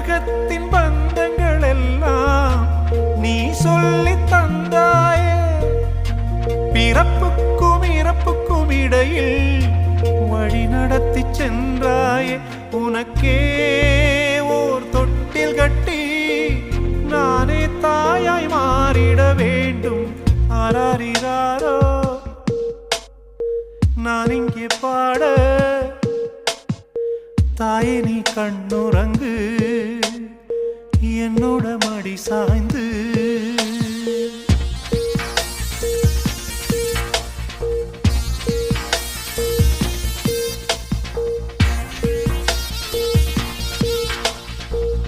உலகத்தின் பந்தங்கள் எல்லாம் நீ சொல்லி தந்தாயே. பிறப்புக்கும் இறப்புக்கும் இடையில் வழி நடத்தி சென்றாயே. உனக்கே ஓர் தொட்டில் கட்டி நானே தாயாய் மாறிட வேண்டும். ஆராரிராரோ நான் இங்கே பாட, தாயே நீ கண்ணுறங்கு, என்னோட மடி சாய்ந்து